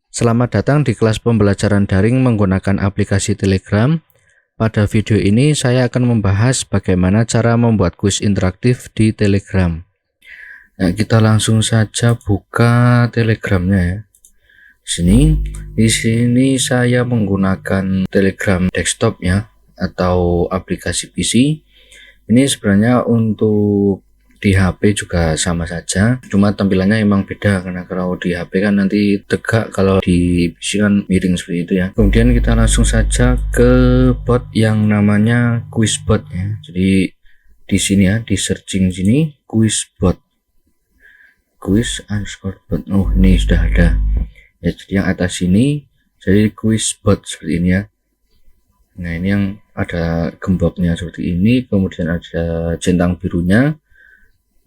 Selamat datang di kelas pembelajaran daring menggunakan aplikasi Telegram. Pada video ini saya akan membahas bagaimana cara membuat kuis interaktif di Telegram. Nah, kita langsung saja buka Telegramnya ya. Di sini saya menggunakan Telegram desktop ya, atau aplikasi PC. Ini sebenarnya untuk di HP juga sama saja, cuma tampilannya emang beda karena kalau di HP kan nanti tegak, kalau di PC kan miring seperti itu ya. Kemudian kita langsung saja ke bot yang namanya Quizbot ya. Jadi di sini ya, di searching sini Quizbot, quiz_bot. Oh, ini sudah ada ya. Jadi yang atas ini jadi Quizbot seperti ini ya. Nah, ini yang ada gemboknya seperti ini, kemudian ada centang birunya.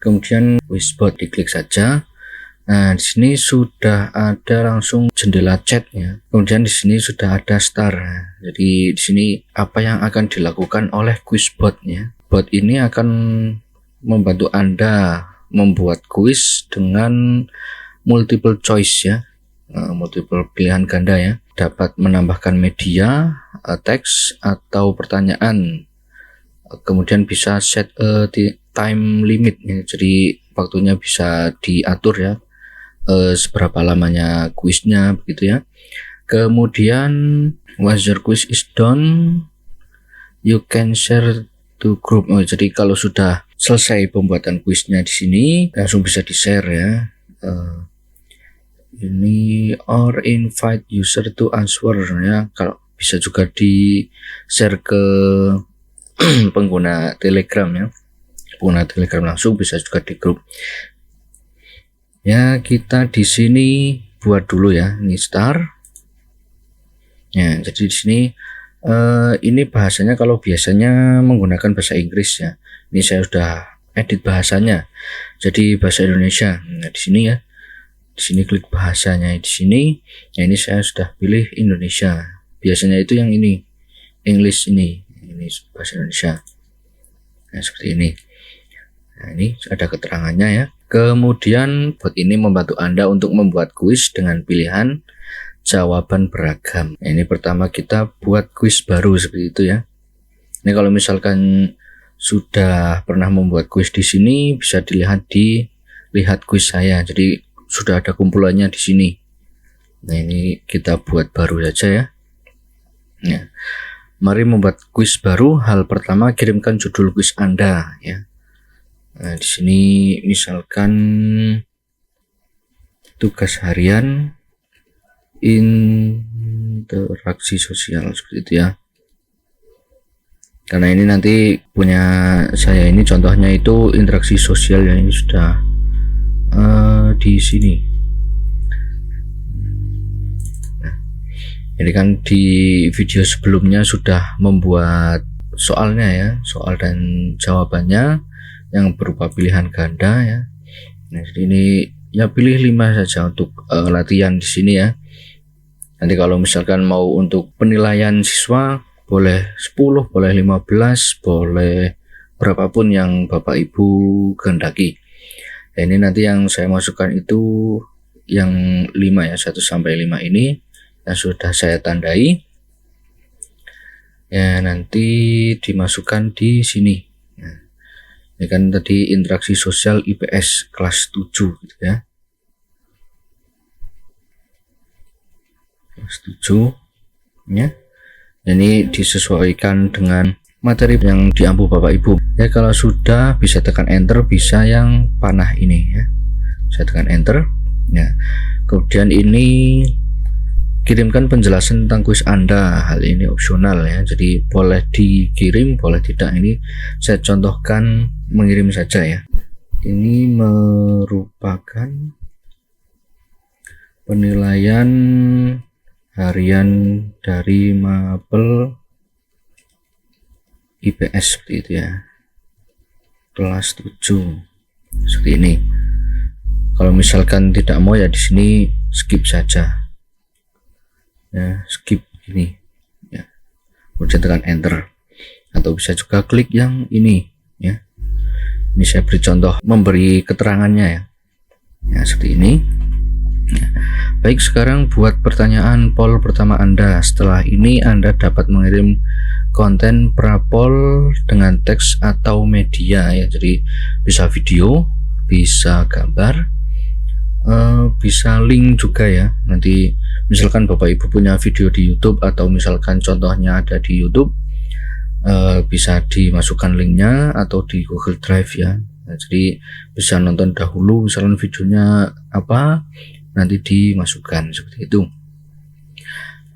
Kemudian Quizbot, diklik saja. Nah, di sini sudah ada langsung jendela chatnya. Kemudian di sini sudah ada star. Jadi di sini apa yang akan dilakukan oleh Quizbotnya? Bot ini akan membantu Anda membuat kuis dengan multiple choice ya, multiple pilihan ganda ya. Dapat menambahkan media, teks atau pertanyaan. Kemudian bisa set di time limit ya, jadi waktunya bisa diatur ya, seberapa lamanya kuisnya begitu ya. Kemudian once your quiz is done you can share to group. Jadi kalau sudah selesai pembuatan kuisnya di sini langsung bisa di share ya. Ini or invite user to answer ya, kalau bisa juga di share ke pengguna Telegram ya. Pengguna Telegram langsung, bisa juga di grup. Ya, kita di sini buat dulu ya, ini star. Ya, jadi di sini ini bahasanya kalau biasanya menggunakan bahasa Inggris ya. Ini saya sudah edit bahasanya jadi bahasa Indonesia. Nah, di sini ya. Di sini klik bahasanya di sini. Nah, ini saya sudah pilih Indonesia. Biasanya itu yang ini English, ini bahasa Indonesia. Nah, seperti ini. Nah, ini ada keterangannya ya. Kemudian bot ini membantu Anda untuk membuat kuis dengan pilihan jawaban beragam. Nah, ini pertama kita buat kuis baru seperti itu ya. Ini kalau misalkan sudah pernah membuat kuis di sini bisa dilihat di lihat kuis saya. Jadi sudah ada kumpulannya di sini. Nah, ini kita buat baru saja ya. Nah, mari membuat kuis baru. Hal pertama, kirimkan judul kuis Anda ya. Nah, di sini misalkan tugas harian interaksi sosial seperti itu ya. Karena ini nanti punya saya ini contohnya itu interaksi sosial ya, ini sudah di sini. Nah, ini kan di video sebelumnya sudah membuat soalnya ya, soal dan jawabannya yang berupa pilihan ganda ya. Nah, ini ya pilih 5 saja untuk latihan di sini ya. Nanti kalau misalkan mau untuk penilaian siswa boleh 10, boleh 15, boleh berapapun yang Bapak Ibu kehendaki. Nah, ini nanti yang saya masukkan itu yang 5 ya, 1 sampai 5 ini yang sudah saya tandai. Ya, nanti dimasukkan di sini. Nah, ini kan tadi interaksi sosial IPS kelas 7 gitu ya. Kelas 7 ya. Ini disesuaikan dengan materi yang diampu Bapak Ibu. Ya, kalau sudah bisa tekan enter, bisa yang panah ini ya. Saya tekan enter. Ya. Kemudian ini kirimkan penjelasan tentang kuis Anda. Hal ini opsional ya. Jadi boleh dikirim, boleh tidak. Ini saya contohkan mengirim saja ya. Ini merupakan penilaian harian dari mapel IPS seperti itu ya, kelas 7 seperti ini. Kalau misalkan tidak mau ya di sini skip saja ya, skip ini ya, kemudian tekan enter, atau bisa juga klik yang ini ya. Ini saya beri contoh memberi keterangannya ya. Ya, seperti ini. Ya. Baik, sekarang buat pertanyaan poll pertama Anda. Setelah ini Anda dapat mengirim konten prapol dengan teks atau media ya. Jadi bisa video, bisa gambar, bisa link juga ya. Nanti misalkan Bapak Ibu punya video di YouTube atau misalkan contohnya ada di YouTube, bisa dimasukkan linknya atau di Google Drive ya. Nah, jadi bisa nonton dahulu misalkan videonya apa, nanti dimasukkan seperti itu.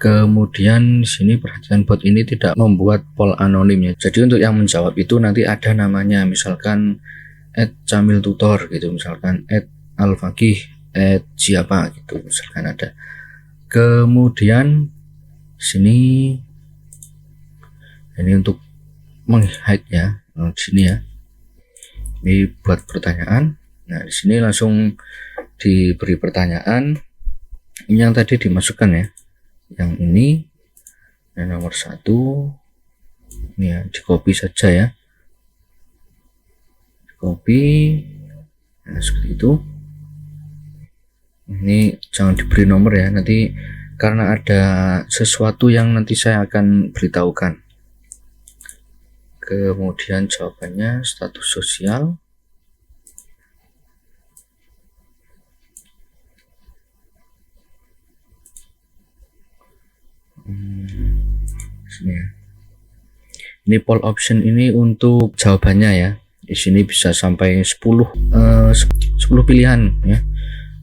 Kemudian sini perhatikan, bot ini tidak membuat poll anonim ya. Jadi untuk yang menjawab itu nanti ada namanya, misalkan @camiltutor gitu, misalkan @alfaqih, siapa gitu, misalkan ada. Kemudian sini ini untuk menghide ya, di sini ya. Ini buat pertanyaan. Nah, di sini langsung diberi pertanyaan. Ini yang tadi dimasukkan ya. Yang ini yang nomor 1 ini ya, di copy saja ya. Copy. Nah, seperti itu. Ini jangan diberi nomor ya, nanti karena ada sesuatu yang nanti saya akan beritahukan. Kemudian jawabannya status sosial. Sini ya. Ini poll option ini untuk jawabannya ya. Di sini bisa sampai 10 pilihan ya.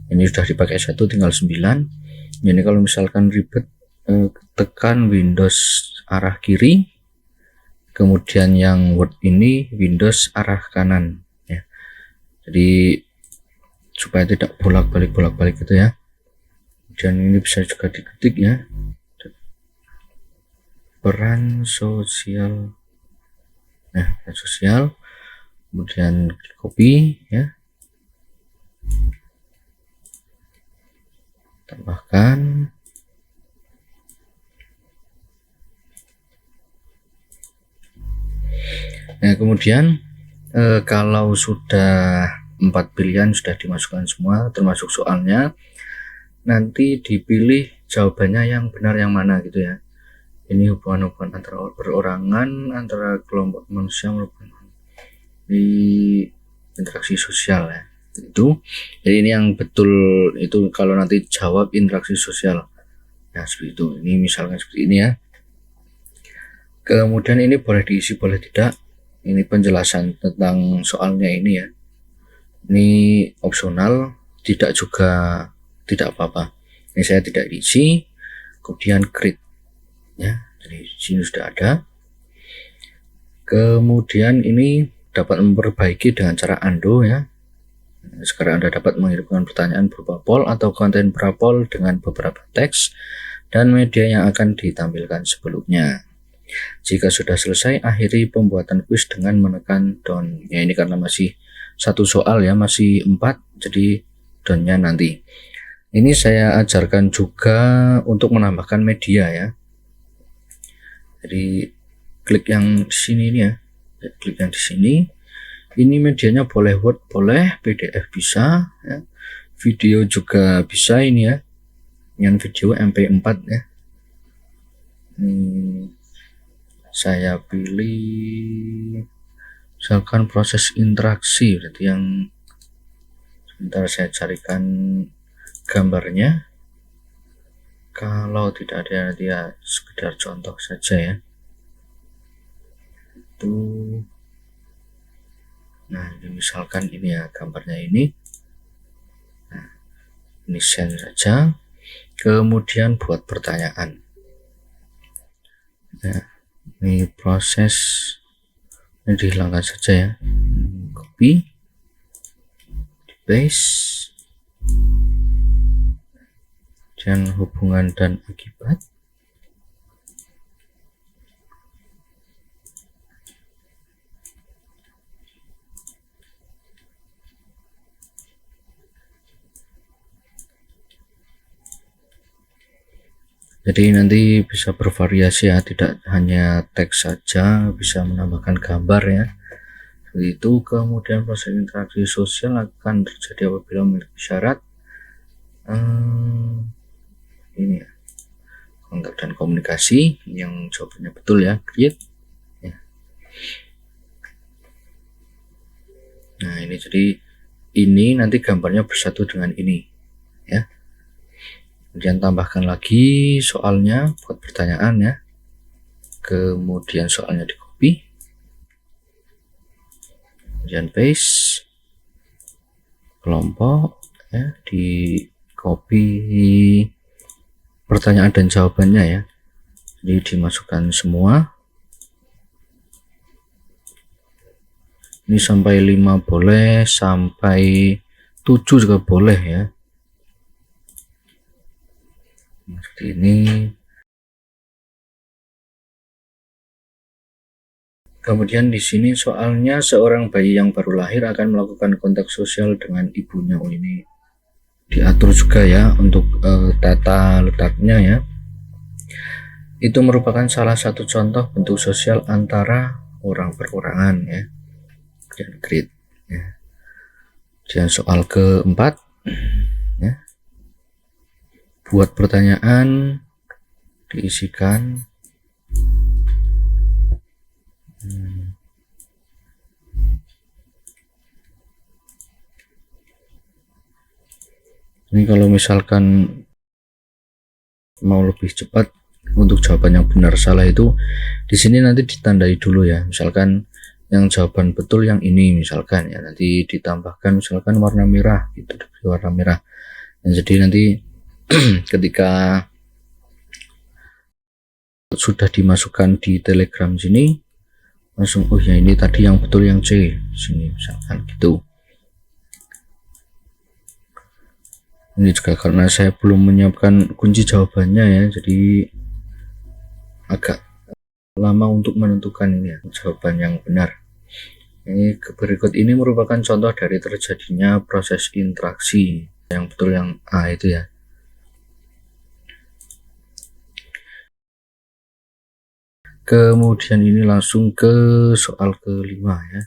Ini sudah dipakai 1, tinggal 9. Ini kalau misalkan ribet, tekan Windows arah kiri, kemudian yang Word ini Windows arah kanan ya. Jadi supaya tidak bolak-balik gitu ya. Dan ini bisa juga diketik ya, peran sosial. Nah, peran sosial, kemudian copy ya, tambahkan. Nah, kemudian kalau sudah 4 pilihan sudah dimasukkan semua termasuk soalnya, nanti dipilih jawabannya yang benar yang mana gitu ya. Ini hubungan-hubungan antara perorangan, antara kelompok manusia merupakan di interaksi sosial ya. Itu jadi ini yang betul itu kalau nanti jawab interaksi sosial. Nah, seperti itu. Ini misalkan seperti ini ya. Kemudian ini boleh diisi boleh tidak. Ini penjelasan tentang soalnya ini ya. Ini opsional, tidak juga tidak apa-apa. Ini saya tidak diisi. Kemudian create ya. Jadi sini sudah ada. Kemudian ini dapat memperbaiki dengan cara undo ya. Sekarang Anda dapat mengirimkan pertanyaan berupa poll atau konten prapol dengan beberapa teks dan media yang akan ditampilkan sebelumnya. Jika sudah selesai, akhiri pembuatan kuis dengan menekan done. Ya, ini karena masih 1 soal ya, masih 4, jadi done-nya nanti. Ini saya ajarkan juga untuk menambahkan media ya. Jadi klik yang di sini ini ya, klik yang di sini. Ini medianya boleh Word, boleh PDF bisa ya. Video juga bisa ini ya. Yang video MP4 ya. Saya pilih misalkan proses interaksi, berarti yang sebentar saya carikan gambarnya. Kalau tidak ada dia sekedar contoh saja ya. Itu nah, ini misalkan ini ya gambarnya ini. Nah, ini send saja. Kemudian buat pertanyaan. Nah, ini proses ini dihilangkan saja ya. Copy, paste, dan hubungan dan akibat. Jadi nanti bisa bervariasi ya, tidak hanya teks saja, bisa menambahkan gambar ya. itu. Kemudian proses interaksi sosial akan terjadi apabila memiliki syarat ini ya, kontak dan komunikasi, yang jawabannya betul ya, create ya. Nah ini, jadi ini nanti gambarnya bersatu dengan ini ya. Kemudian tambahkan lagi soalnya, buat pertanyaan ya. Kemudian soalnya di copy, kemudian paste, kelompok ya, di copy pertanyaan dan jawabannya ya. Jadi dimasukkan semua. Ini sampai 5 boleh, sampai 7 juga boleh ya. Seperti ini. Kemudian di sini soalnya, seorang bayi yang baru lahir akan melakukan kontak sosial dengan ibunya. Oh, ini diatur juga ya untuk tata letaknya ya. Itu merupakan salah satu contoh bentuk sosial antara orang perorangan ya. Dan grid ya. Dan soal keempat ya, buat pertanyaan, diisikan ini. Kalau misalkan mau lebih cepat untuk jawaban yang benar salah itu di sini nanti ditandai dulu ya. Misalkan yang jawaban betul yang ini misalkan ya, nanti ditambahkan misalkan warna merah gitu, warna merah. Nah, jadi nanti ketika sudah dimasukkan di Telegram sini langsung, oh ya ini tadi yang betul yang C sini misalkan gitu. Ini juga karena saya belum menyiapkan kunci jawabannya ya, jadi agak lama untuk menentukan ini ya, jawaban yang benar. Ini berikut ini merupakan contoh dari terjadinya proses interaksi. Yang betul yang A itu ya. Kemudian ini langsung ke soal kelima ya.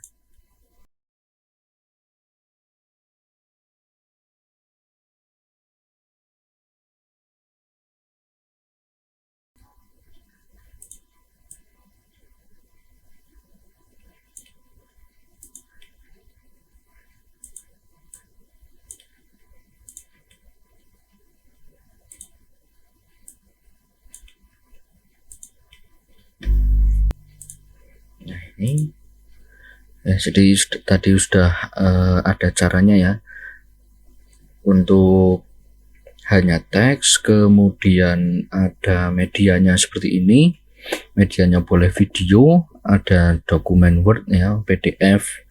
Ini ya, jadi tadi sudah ada caranya ya untuk hanya teks, kemudian ada medianya seperti ini. Medianya boleh video, ada dokumen Word ya, PDF,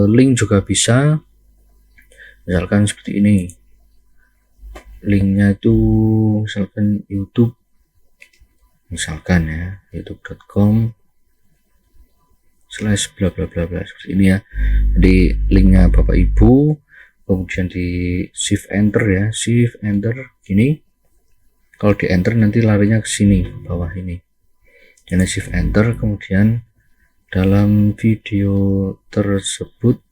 link juga bisa, misalkan seperti ini. Linknya itu misalkan YouTube, misalkan ya, youtube.com / bla bla bla bla, seperti ini ya. Jadi linknya Bapak Ibu, kemudian di shift enter ya, shift enter gini. Kalau di enter nanti larinya ke sini, ke bawah ini. Jadi shift enter, kemudian dalam video tersebut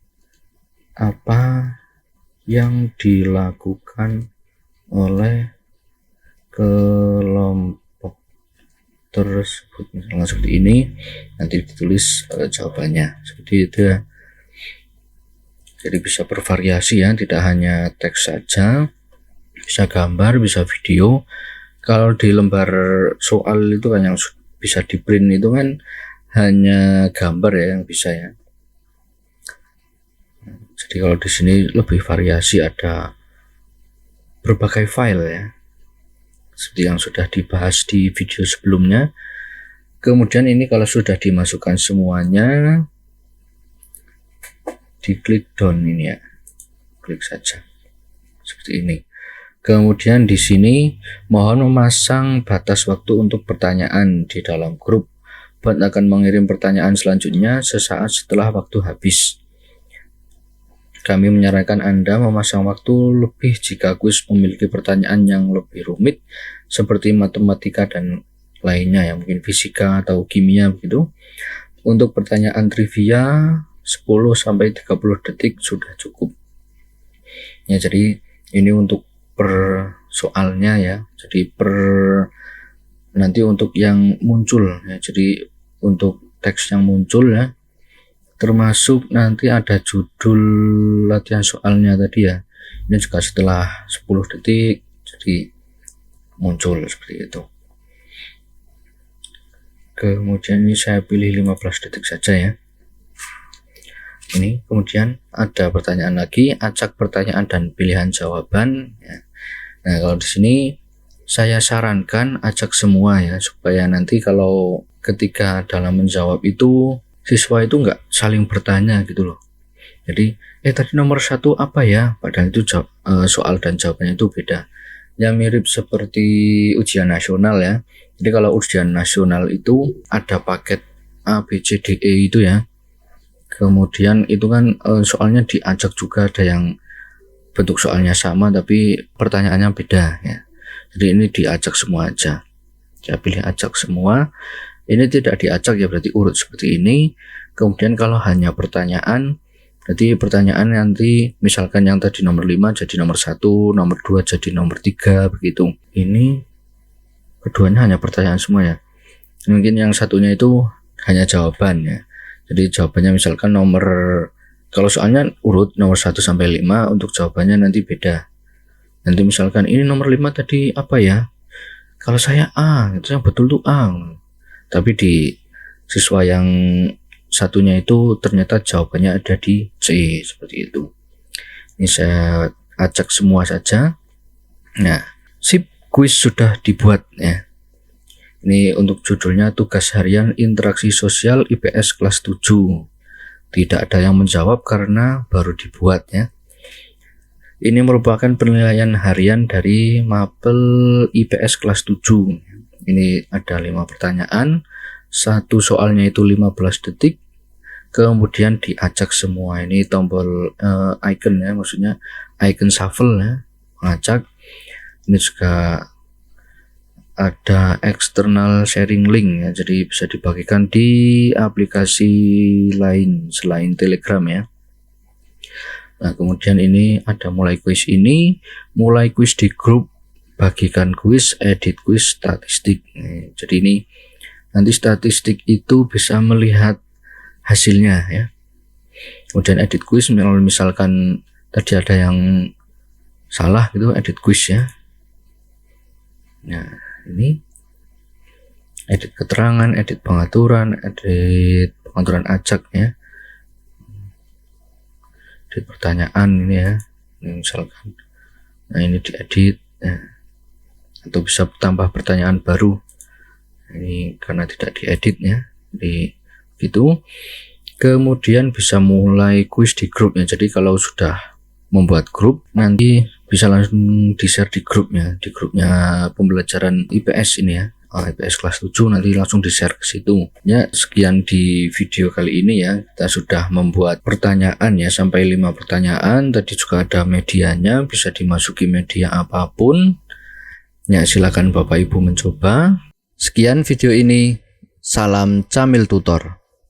apa yang dilakukan oleh kelompok tersebut, misalnya seperti ini, nanti ditulis jawabannya seperti itu ya. Jadi bisa bervariasi ya, tidak hanya teks saja, bisa gambar, bisa video. Kalau di lembar soal itu kan yang bisa di print itu kan hanya gambar ya yang bisa ya. Jadi kalau di sini lebih variasi, ada berbagai file ya, seperti yang sudah dibahas di video sebelumnya. Kemudian ini kalau sudah dimasukkan semuanya, diklik down ini ya, klik saja seperti ini. Kemudian di sini mohon memasang batas waktu untuk pertanyaan di dalam grup. Bot akan mengirim pertanyaan selanjutnya sesaat setelah waktu habis. Kami menyarankan Anda memasang waktu lebih jika kuis memiliki pertanyaan yang lebih rumit seperti matematika dan lainnya ya, mungkin fisika atau kimia begitu. Untuk pertanyaan trivia 10 sampai 30 detik sudah cukup. Ya, jadi ini untuk per soalnya ya. Jadi nanti untuk yang muncul ya. Jadi untuk teks yang muncul ya, termasuk nanti ada judul latihan soalnya tadi ya. Ini juga setelah 10 detik jadi muncul seperti itu. Kemudian ini saya pilih 15 detik saja ya. Ini kemudian ada pertanyaan lagi, acak pertanyaan dan pilihan jawaban ya. Nah, kalau di sini saya sarankan acak semua ya, supaya nanti kalau ketika dalam menjawab itu siswa itu nggak saling bertanya gitu loh. Jadi tadi nomor 1 apa ya, padahal itu soal dan jawabannya itu beda. Ya, mirip seperti ujian nasional ya. Jadi kalau ujian nasional itu ada paket A, B, C, D, E itu ya. Kemudian itu kan soalnya diacak juga, ada yang bentuk soalnya sama tapi pertanyaannya beda ya. Jadi ini diacak semua aja. Saya pilih acak semua. Ini tidak diacak ya, berarti urut seperti ini. Kemudian kalau hanya pertanyaan, berarti pertanyaan nanti misalkan yang tadi nomor 5 jadi nomor 1, nomor 2 jadi nomor 3 begitu. Ini keduanya hanya pertanyaan semua ya. Mungkin yang satunya itu hanya jawaban ya. Jadi jawabannya misalkan kalau soalnya urut nomor 1 sampai 5, untuk jawabannya nanti beda. Nanti misalkan ini nomor 5 tadi apa ya? Kalau saya A, itu yang betul tuh A. Tapi di siswa yang satunya itu ternyata jawabannya ada di C, seperti itu. Ini saya acak semua saja. Nah, sip, kuis sudah dibuat ya. Ini untuk judulnya tugas harian interaksi sosial IPS kelas 7. Tidak ada yang menjawab karena baru dibuat ya. Ini merupakan penilaian harian dari mapel IPS kelas 7. Ini ada 5 pertanyaan. Satu soalnya itu 15 detik. Kemudian diacak semua. Ini tombol icon ya, maksudnya icon shuffle ya, mengacak. Ini juga ada external sharing link ya, jadi bisa dibagikan di aplikasi lain selain Telegram ya. Nah, kemudian ini ada mulai kuis mulai kuis di grup, bagikan kuis, edit kuis, statistik. Nah, jadi ini nanti statistik itu bisa melihat hasilnya ya. Kemudian edit kuis, misalkan tadi ada yang salah gitu, edit kuis ya. Nah, ini edit keterangan, edit pengaturan acak ya, edit pertanyaan ini ya, ini misalkan. Nah, ini diedit ya. Atau bisa tambah pertanyaan baru, ini karena tidak diedit ya, di gitu. Kemudian bisa mulai kuis di grup ya. Jadi kalau sudah membuat grup, nanti bisa langsung di-share di grupnya, pembelajaran IPS ini ya, IPS kelas 7, nanti langsung di-share ke situ. Ya, sekian di video kali ini ya. Kita sudah membuat pertanyaan ya, sampai 5 pertanyaan. Tadi juga ada medianya, bisa dimasuki media apapun. Ya, silakan Bapak Ibu mencoba. Sekian video ini. Salam Camil Tutor.